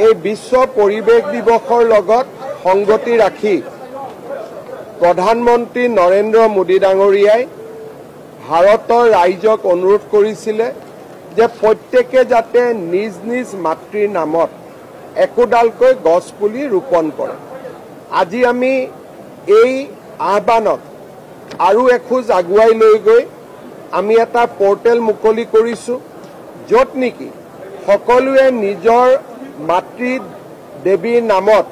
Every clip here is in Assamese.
এই বিশ্ব পৰিৱেশ দিৱসৰ লগত সংগতি ৰাখি প্ৰধানমন্ত্ৰী নৰেন্দ্ৰ মোদী ডাঙৰীয়াই ভাৰতৰ ৰাইজক অনুৰোধ কৰিছিলে যে প্ৰত্যেকে যাতে নিজ নিজ মাতৃৰ নামত একোডালকৈ গছপুলি ৰোপণ কৰে। আজি আমি এই আহ্বানক আৰু এখোজ আগুৱাই লৈ গৈ আমি এটা পোৰ্টেল মুকলি কৰিছোঁ, য'ত নেকি সকলোৱে নিজৰ মাতৃ দেৱীৰ নামত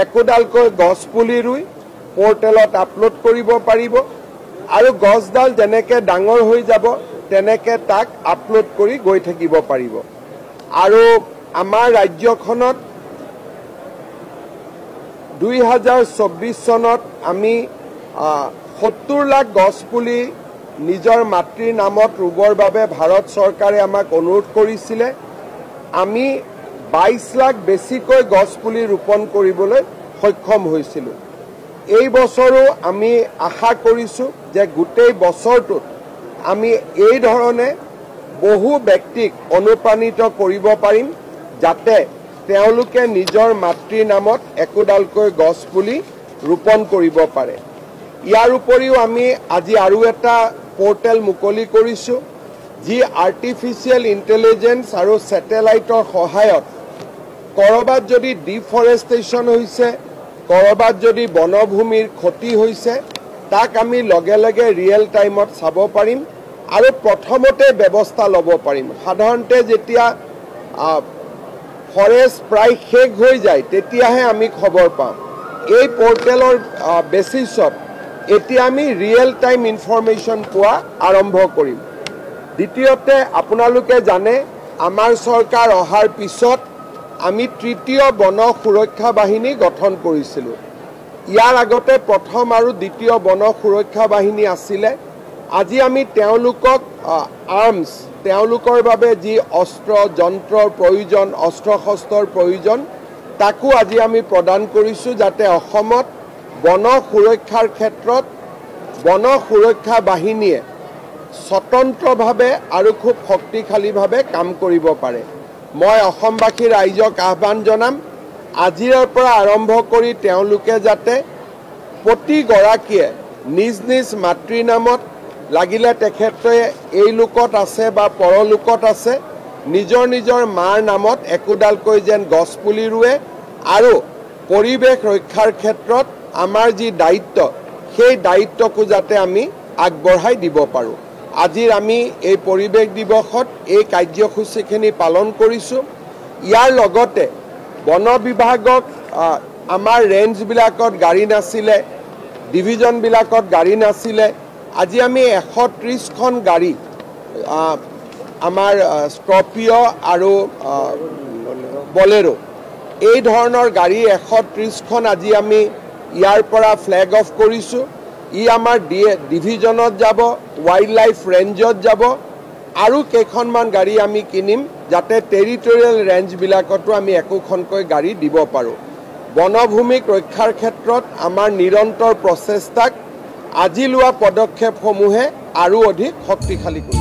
একোডালকৈ গছপুলি ৰুই পোৰ্টেলত আপলোড কৰিব পাৰিব আৰু গছডাল যেনেকৈ ডাঙৰ হৈ যাব তেনেকৈ তাক আপলোড কৰি গৈ থাকিব পাৰিব। আৰু আমাৰ ৰাজ্যখনত 2024 চনত আমি 70 লাখ গছপুলি নিজৰ মাতৃৰ নামত ৰুবৰ বাবে ভাৰত চৰকাৰে আমাক অনুৰোধ কৰিছিলে। আমি 22 লাখ বেছিকৈ গছপুলি ৰোপণ কৰিবলৈ সক্ষম হৈছিলোঁ। এই বছৰো আমি আশা কৰিছোঁ যে গোটেই বছৰটোত আমি এই ধৰণে বহু ব্যক্তিক অনুপ্ৰাণিত কৰিব পাৰিম, যাতে তেওঁলোকে নিজৰ মাতৃৰ নামত একোডালকৈ গছপুলি ৰোপণ কৰিব পাৰে। ইয়াৰ উপৰিও আমি আজি আৰু এটা পোৰ্টেল মুকলি কৰিছোঁ, যি আৰ্টিফিচিয়েল ইণ্টেলিজেন্স আৰু ছেটেলাইটৰ সহায়ত ক'ৰবাত যদি ডিফৰেষ্টেশ্যন হৈছে, ক'ৰবাত যদি বনভূমিৰ ক্ষতি হৈছে, তাক আমি লগে লগে ৰিয়েল টাইমত চাব পাৰিম আৰু প্ৰথমতে ব্যৱস্থা ল'ব পাৰিম। সাধাৰণতে যেতিয়া ফৰেষ্ট প্ৰায় শেষ হৈ যায় তেতিয়াহে আমি খবৰ পাওঁ। এই পোৰ্টেলৰ বেচিছত এতিয়া আমি ৰিয়েল টাইম ইনফৰমেশ্যন পোৱা আৰম্ভ কৰিম। দ্বিতীয়তে, আপোনালোকে জানে আমাৰ চৰকাৰ অহাৰ পিছত আমি তৃতীয় বন সুৰক্ষা বাহিনী গঠন কৰিছিলোঁ। ইয়াৰ আগতে প্ৰথম আৰু দ্বিতীয় বন সুৰক্ষা বাহিনী আছিলে। আজি আমি তেওঁলোকক আৰ্মছ, তেওঁলোকৰ বাবে যি অস্ত্ৰ যন্ত্ৰৰ প্ৰয়োজন, অস্ত্ৰ শস্ত্ৰৰ প্ৰয়োজন, তাকো আজি আমি প্ৰদান কৰিছোঁ, যাতে অসমত বন সুৰক্ষাৰ ক্ষেত্ৰত বন সুৰক্ষা বাহিনীয়ে স্বতন্ত্ৰভাৱে আৰু খুব শক্তিশালীভাৱে কাম কৰিব পাৰে। মই অসমবাসী ৰাইজক আহ্বান জনাম, আজিৰ পৰা আৰম্ভ কৰি তেওঁলোকে যাতে প্ৰতিগৰাকীয়ে নিজ নিজ মাতৃৰ নামত, লাগিলে তেখেতে এই লোকত আছে বা পৰলোকত আছে, নিজৰ নিজৰ মাৰ নামত একোডালকৈ যেন গছপুলি ৰুৱে আৰু পৰিৱেশ ৰক্ষাৰ ক্ষেত্ৰত আমাৰ যি দায়িত্ব, সেই দায়িত্বকো যাতে আমি আগবঢ়াই দিব পাৰোঁ। আজিৰ আমি এই পৰিৱেশ দিৱসত এই কাৰ্যসূচীখিনি পালন কৰিছোঁ। ইয়াৰ লগতে বন বিভাগক আমাৰ ৰেঞ্জবিলাকত গাড়ী নাছিলে, ডিভিজনবিলাকত গাড়ী নাছিলে। আজি আমি 130খন গাড়ী, আমাৰ স্কৰ্পিঅ' আৰু বলেৰো, এই ধৰণৰ গাড়ী 130খন আজি আমি ইয়াৰ পৰা ফ্লেগ অফ কৰিছোঁ। ই আমাৰ ডিভিজনত যাব, ৱাইল্ড লাইফ ৰেঞ্জত যাব আৰু কেইখনমান গাড়ী আমি কিনিম, যাতে টেৰিটৰিয়েল ৰেঞ্জবিলাকতো আমি একোখনকৈ গাড়ী দিব পাৰোঁ। বনভূমিক ৰক্ষাৰ ক্ষেত্ৰত আমাৰ নিৰন্তৰ প্ৰচেষ্টাক আজি লোৱা পদক্ষেপসমূহে আৰু অধিক শক্তিশালী কৰিব।